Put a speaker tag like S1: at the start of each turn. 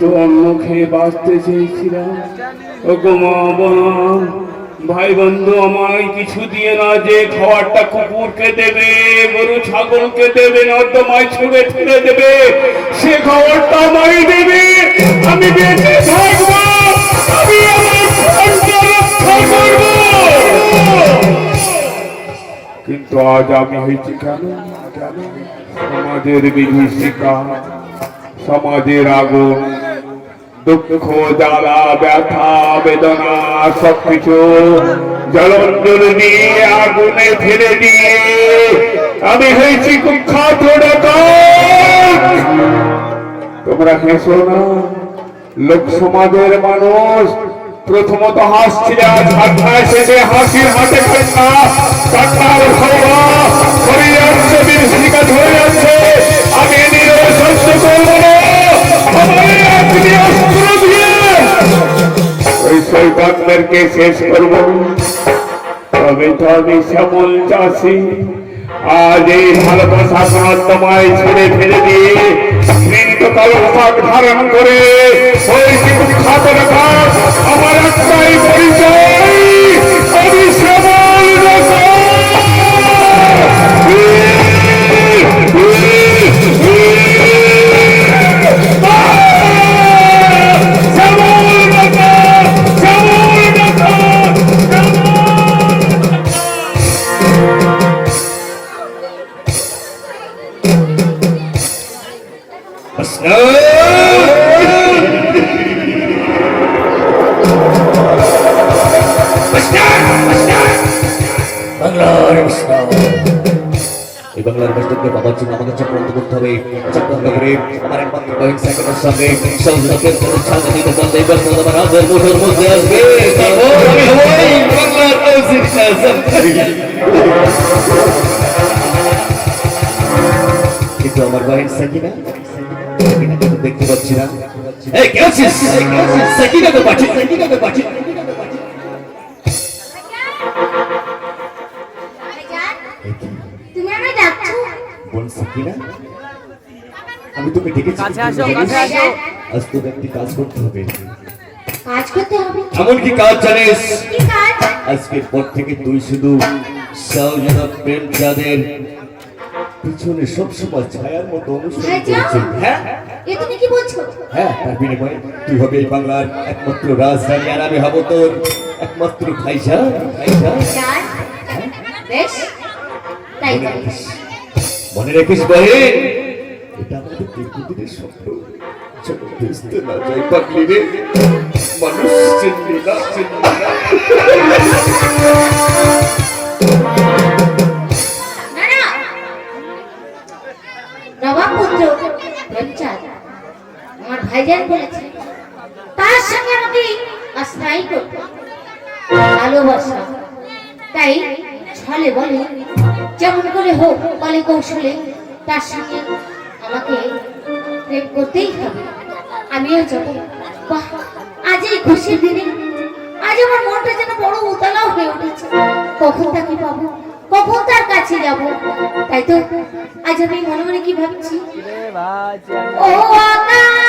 S1: তো অন্য খেয়ে বাঁচতে চেয়েছিলাম। ও গো মা বোনা, ভাই বন্ধু, আমায় কিছু দিয়ে না, যে খাবারটা কুকুরকে দেবে, গরু ছাগলকে দেবে, নর্দমায় ছুঁড়ে ফেলে দেবে, সে খাবারটা আমায় দেবে। আমি বেঁচে থাকবো, আমি আমার প্রাণকে রক্ষা করব। কিন্তু আজ আমি হয়েছি কেন? সমাজের বিভীষিকা, সমাজের আগুন, দুঃখ জ্বালা ব্যথা বেদনা সবকিছু জলঞ্জল দিয়ে আগুনে ফেলে দিয়ে আমি হয়েছি কুখ্যাত ডাকাত। তোমরা হেসো না, লোক সমাজের মানুষ প্রথমত হাসছে, আজ ঠাট্টায় শেষে হাসির হাতে ঠাট্টা, ঠাট্টার খাওয়া ধরে যাচ্ছে, বিভীষিকা ধরে যাচ্ছে। আমি নিরব সহ্য করবো না। ওই শৈতানদেরকে শেষ করব। তবে তো আমি শ্যামল চাষি, আজ এই ভালোবাসা তোমায় ছেড়ে ফেলে দিয়ে কালো পোশাক ধারণ করে ওই কুখ্যাত ডাকাত। আমার একটাই পরিচয়, আমি শ্যামল ডাকাত।
S2: বাংলার মসজিদকে পাওয়ার জন্য আমাকে চক্রান্ত করতে হবে। চক্রান্ত করে আমার একমাত্র কয়েক সেকেন্ডের সঙ্গে সৌজন্যকে ছাড়তে দিতে বলতে এবার আমার রাজের মুঠোর মধ্যে আসবে। কিন্তু আমার বাহিনী সাকিনা কিন্তু দেখতে পাচ্ছি না। সাকিনাকে পাচ্ছি, সাকিনাকে পাচ্ছি। আমি তোকে ডেকেছি, আজ তোকে একটি কাজ করতে হবে। এমন কি কাজ জানিস? আজকের পর থেকে তুই শুধু শাহজাদা প্রেমচাঁদের পিছনে সবসময় ছায়ার মতো অনুসরণ করছিস। হ্যাঁ, হ্যাঁ, তার বিনিময়ে তুই হবে এই বাংলার একমাত্র রাজধানী, আর আমি হব তোর একমাত্র খাইসা। মনে রাখিস বহিন, এটা আমাদের দীর্ঘদিনের স্বপ্ন। বুঝতে না যাই পাগলি রে, মানুষ চিনলি না, চিনলি না।
S3: নবাবপুত্র প্রেমচাঁদ আমার ভাইজান বলেছে তার সঙ্গে আমাকে স্থায়ী করতে ভালোবাসা, তাই ছলে বলে যেমন করে হোক বলে কৌশলে তার সঙ্গে আমাকে প্রেম করতেই হবে। আমিও যাবো। বাহ, আজ এই খুশির দিনে আজ আমার মনটা যেন বড় উতলাও হয়ে উঠেছে। কখন তাকে পাবো, কখন তার কাছে যাব। তাই তো আজ আমি মনে মনে কি ভাবছি, ও আকাশ